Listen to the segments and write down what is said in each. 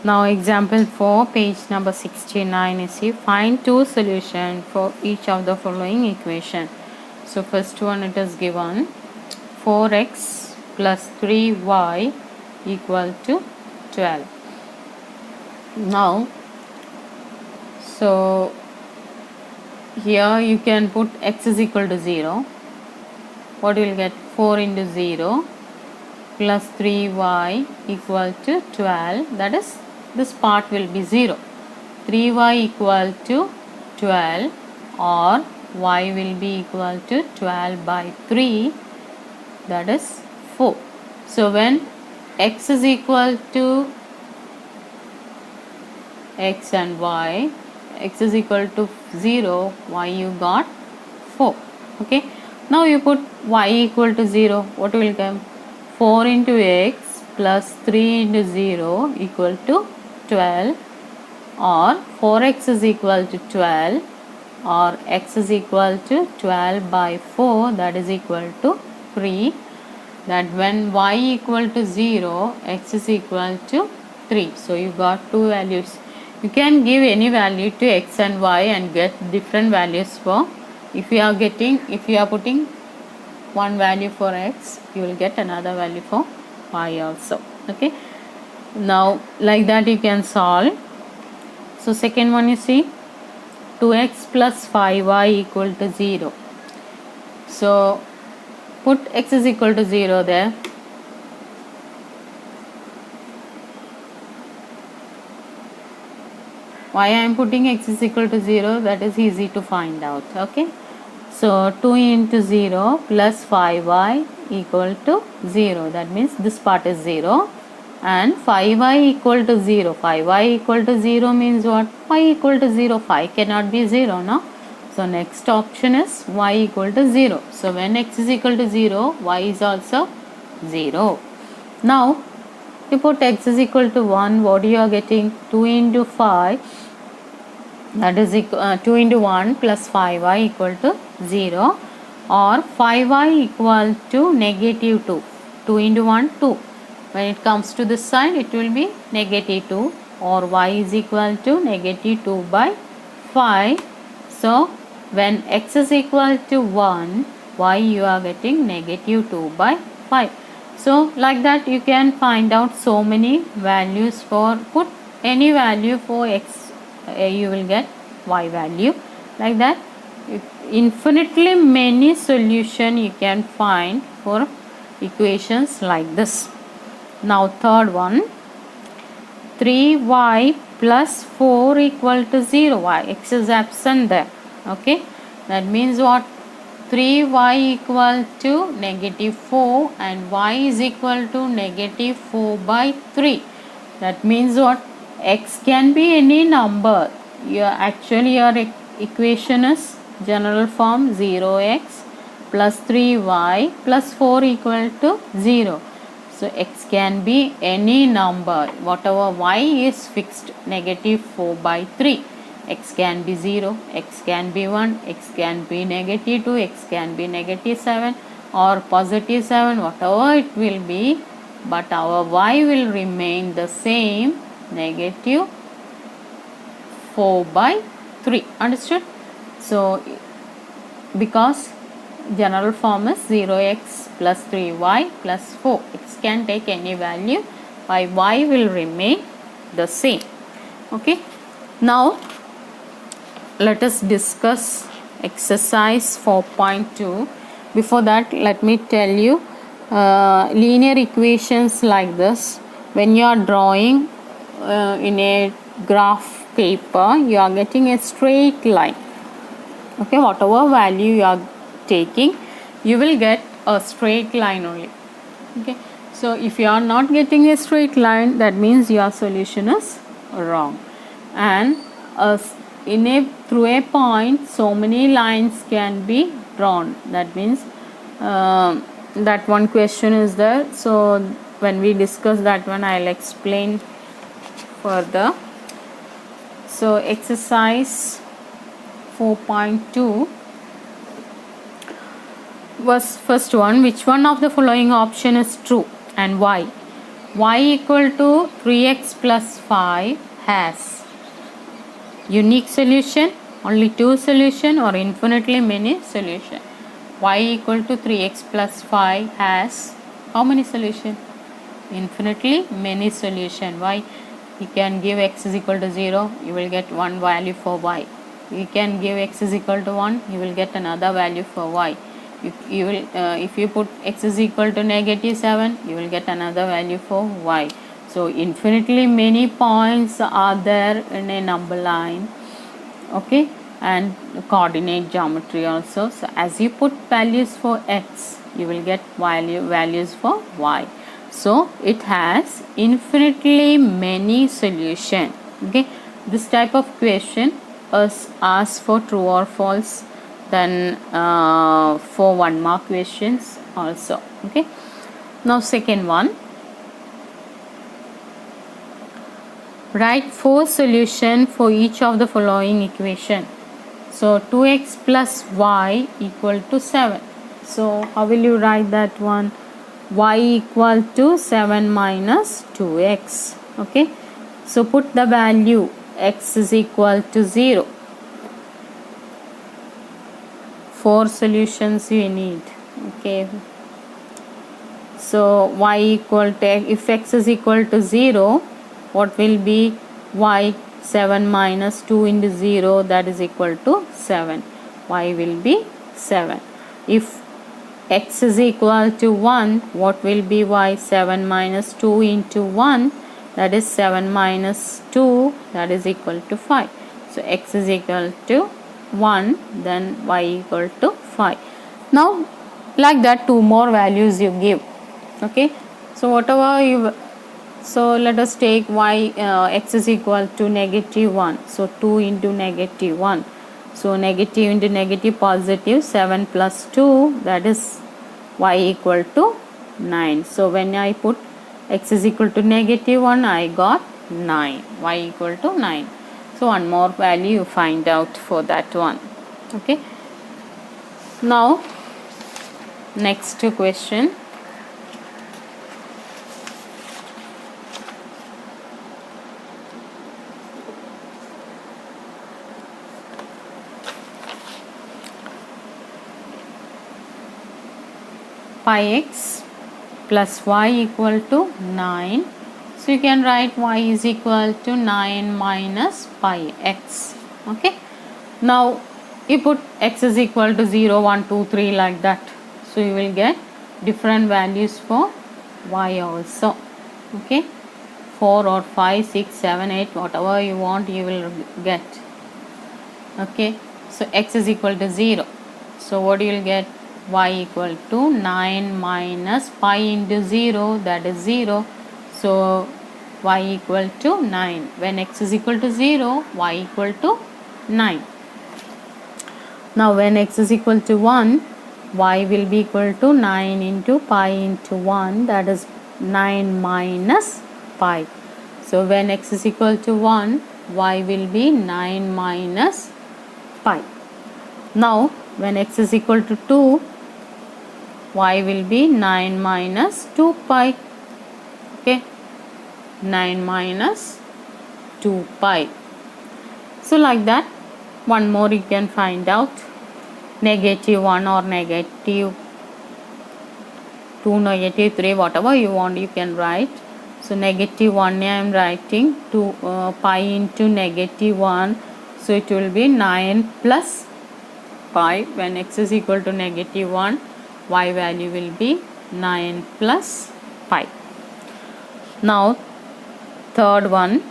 Now example 4, page number 69 is here. Find two solutions for each of the following equation. So first one, it is given 4x plus 3y equal to 12. Now, so here you can put x is equal to 0. What you will get? 4 into 0 plus 3y equal to 12. That is, this part will be 0. 3y equal to 12, or y will be equal to 12 by 3, that is 4. So when x is equal to x and y, x is equal to 0, y you got 4. Okay, now you put y equal to 0. What will come? 4 into x plus 3 into 0 equal to 12, or 4x is equal to 12, or x is equal to 12 by 4, that is equal to 3. That when y equal to 0, x is equal to 3. So you got two values. You can give any value to x and y and get different values for. If you are putting one value for x, you will get another value for y also. Okay, now like that you can solve. So second one, you see 2x plus 5y equal to 0. So put x is equal to 0 there. Why I am putting x is equal to 0? That is easy to find out. Okay, so 2 into 0 plus 5y equal to 0. That means this part is 0, and 5y equal to 0. 5y equal to 0 means what? Y equal to 0. 5 cannot be 0, no? So next option is y equal to 0. So when x is equal to 0, y is also 0. Now you put x is equal to 1. What you are getting? 2 into 5, that is 2 into 1 plus 5y equal to 0, or 5y equal to negative 2. 2 into 1, 2. When it comes to this side, it will be negative 2, or y is equal to negative 2 by 5. So when x is equal to 1, y you are getting negative 2 by 5. So like that you can find out so many values for, put any value for x, you will get y value. Like that infinitely many solution you can find for equations like this. Now third one, 3y plus 4 equal to 0. Y, x is absent there. Okay, that means what? 3y equal to negative 4 and y is equal to negative 4 by 3. That means what? X can be any number. Your equation is general form 0x plus 3y plus 4 equal to 0. So x can be any number. Whatever y is fixed, negative 4 by 3. X can be 0, x can be 1, x can be negative 2, x can be negative 7 or positive 7, whatever it will be, but our y will remain the same, negative 4 by 3. Understood? So because general form is 0x plus 3y plus 4, x can take any value, y will remain the same. Okay, now let us discuss exercise 4.2. Before that, let me tell you, linear equations like this, when you are drawing in a graph paper, you are getting a straight line. Okay, whatever value you are taking, you will get a straight line only. Okay, so if you are not getting a straight line, that means your solution is wrong. And through a point, so many lines can be drawn. That means that one question is there. So when we discuss that one, I'll explain further. So exercise 4.2 was first one. Which one of the following option is true and why? y equal to 3x plus 5 has unique solution, only two solution, or infinitely many solution. Y equal to 3x plus 5 has how many solution? Infinitely many solution. Why? You can give x is equal to 0, you will get one value for y. You can give x is equal to 1, you will get another value for y. If you put x is equal to negative 7, you will get another value for y. So infinitely many points are there in a number line, okay, and coordinate geometry also. So as you put values for x, you will get values for y. So it has infinitely many solution. Okay, this type of question is asked for true or false, then for 1 mark questions also. Okay, now second one, write 4 solutions for each of the following equation. So 2x plus y equal to 7. So how will you write that one? Y equal to 7 minus 2x. Okay, so put the value x is equal to 0. 4 solutions you need. Okay, so y equal to, if x is equal to 0, what will be y? 7 minus 2 into 0, that is equal to 7. Y will be 7. If x is equal to 1, what will be y? 7 minus 2 into 1, that is 7 minus 2, that is equal to 5. So x is equal to 1, then y equal to 5. Now like that 2 more values you give. Okay, so whatever you, so let us take y, x is equal to negative 1, so 2 into negative 1, so negative into negative positive, 7 plus 2, that is y equal to 9. So when I put x is equal to negative 1, I got 9, y equal to 9. So one more value you find out for that one. Okay, now next question. Pi x plus y equal to 9. So you can write y is equal to 9 minus pi x. Okay, now you put x is equal to 0, 1, 2, 3 like that. So you will get different values for y also. Okay, 4 or 5, 6, 7, 8, whatever you want you will get. Okay, so x is equal to 0. So what you will get? Y equal to 9 minus pi into 0, that is 0. So y equal to 9. When x is equal to 0, y equal to 9. Now when x is equal to 1, y will be equal to 9 into pi into 1, that is 9 minus pi. So when x is equal to 1, y will be 9 minus pi. Now when x is equal to 2, y will be 9 minus 2 pi. Okay, 9 minus 2 pi. So like that, one more you can find out, negative 1 or negative 2, negative 3, whatever you want you can write. So negative 1 I am writing 2 pi into negative 1, so it will be 9 plus pi. When x is equal to negative 1, y value will be 9 plus pi. Now third one,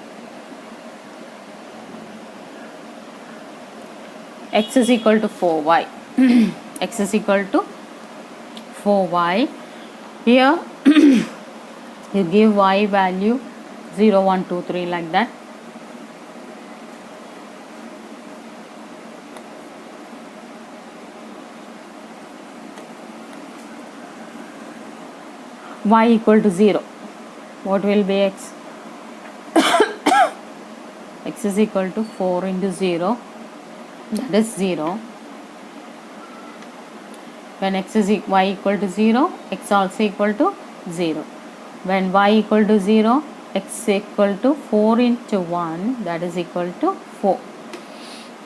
x is equal to 4y. X is equal to 4y. Here you give y value 0, 1, 2, 3 like that. Y equal to 0. What will be x? X is equal to 4 into 0, that is 0. When y equal to 0, x also equal to 0. When y equal to 0, x equal to 4 into 1, that is equal to 4.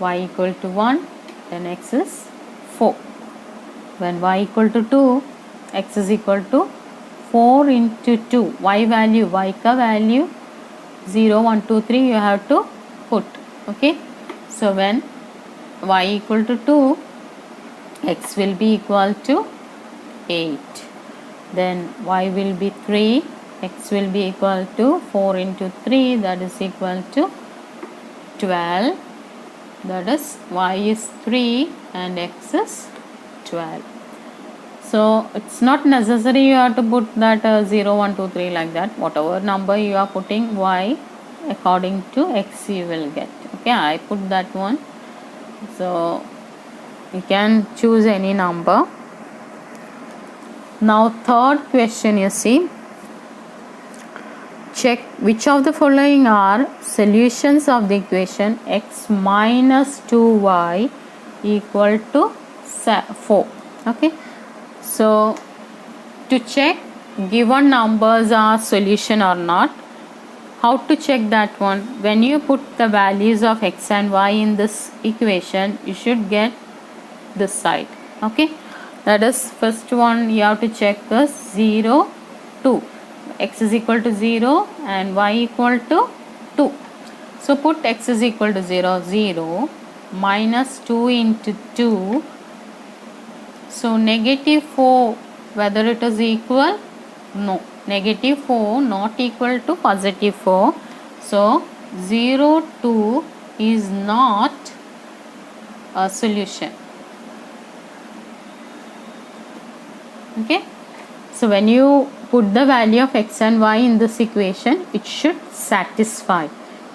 Y equal to 1, then x is 4. When y equal to 2, x is equal to 4 into 2. Y value, y ka value 0, 1, 2, 3 you have to put. Okay. So when y equal to 2, x will be equal to 8. Then y will be 3, x will be equal to 4 into 3, that is equal to 12. That is y is 3 and x is 12. So it's not necessary you have to put that 0, 1, 2, 3 like that. Whatever number you are putting y according to x you will get. Okay, I put that one. So you can choose any number. Now third question, you see, check which of the following are solutions of the equation x minus 2y equal to 4. Okay, so to check given numbers are solution or not, how to check that one? When you put the values of x and y in this equation, you should get this side. Okay, that is first one you have to check is 0, 2. X is equal to 0 and y equal to 2. So put x is equal to 0, 0 minus 2 into 2. So negative 4, whether it is equal? No. Negative 4 not equal to positive 4. So 0, 2 is not a solution. Okay, so when you put the value of x and y in this equation, it should satisfy.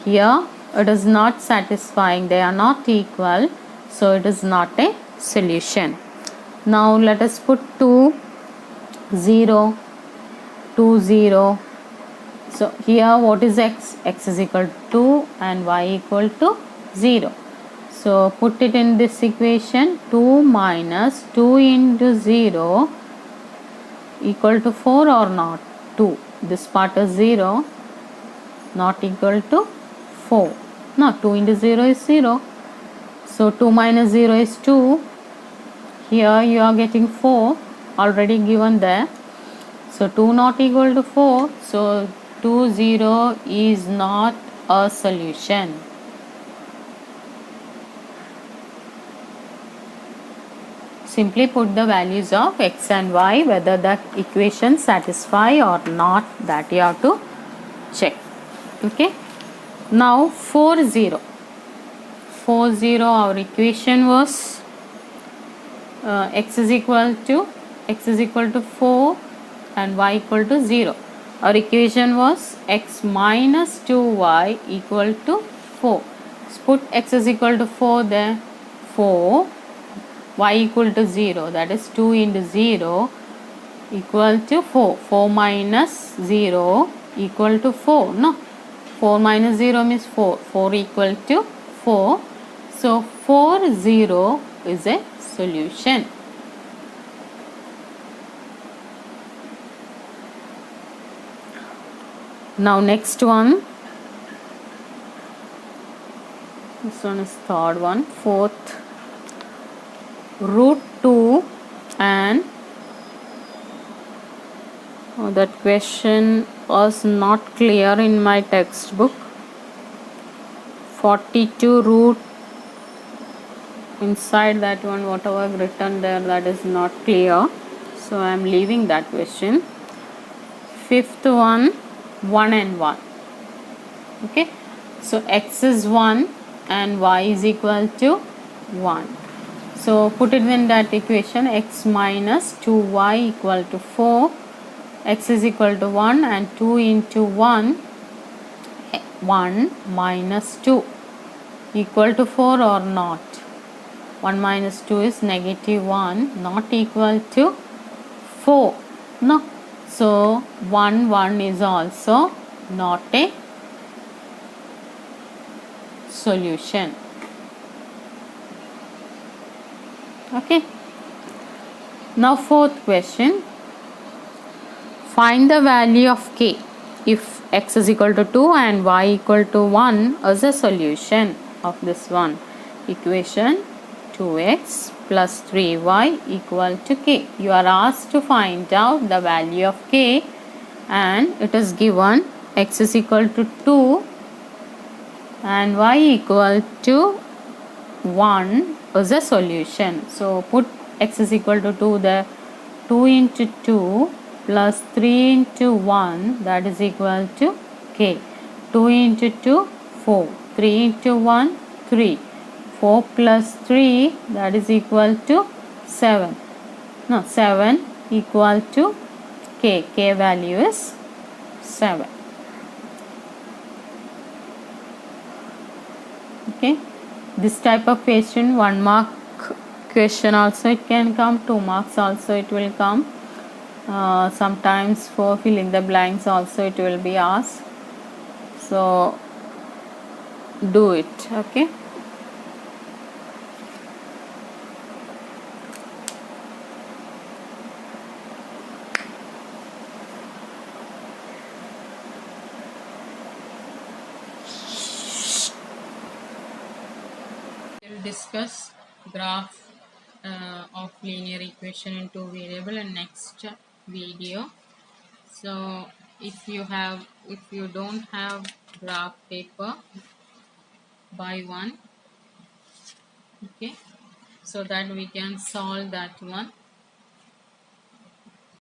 Here it is not satisfying, they are not equal, so it is not a solution. Now let us put 2, 0, 2, 0. So here what is x? X is equal to 2 and y equal to 0. So put it in this equation, 2 minus 2 into 0 equal to 4 or not? 2. This part is 0, not equal to 4. No, 2 into 0 is 0. So 2 minus 0 is 2. Here you are getting 4 already given there. So 2 not equal to 4. So 2, 0 is not a solution. Simply put the values of x and y, whether the equation satisfy or not, that you have to check. Okay. Now 4, 0. 4, 0, our equation was x is equal to 4 and y equal to 0. Our equation was x minus 2y equal to 4. So put x is equal to 4 there, 4, y equal to 0, that is 2 into 0 equal to 4. 4 minus 0 equal to 4. No, 4 minus 0 means 4. 4 equal to 4. So 4, 0 is a solution. Now next one. This one is third one. Fourth, root 2 and that question was not clear in my textbook. 42 root, inside that one whatever I've written there, that is not clear, so I am leaving that question. Fifth one, 1 and 1. Okay, so x is 1 and y is equal to 1. So put it in that equation, x minus 2y equal to 4. X is equal to 1 and 2 into 1, 1 minus 2 equal to 4 or not? 1 minus 2 is negative 1, not equal to 4. No. So 1, 1 is also not a solution. Okay. Now fourth question. find the value of k if x is equal to 2 and y equal to 1 as a solution of this one equation. 2x plus 3y equal to k. You are asked to find out the value of k and it is given x is equal to 2 and y equal to 1 is a solution. So put x is equal to 2 there. 2 into 2 plus 3 into 1, that is equal to k. 2 into 2 4, 3 into 1 3, 4 plus 3, that is equal to 7. No, 7 equal to k. K value is 7. Okay, this type of question, 1 mark question also it can come, 2 marks also it will come. Sometimes for filling the blanks also it will be asked. So do it. Okay. We'll discuss graph of linear equation in two variable in next video. So if you don't have graph paper, buy one. Okay, so that we can solve that one.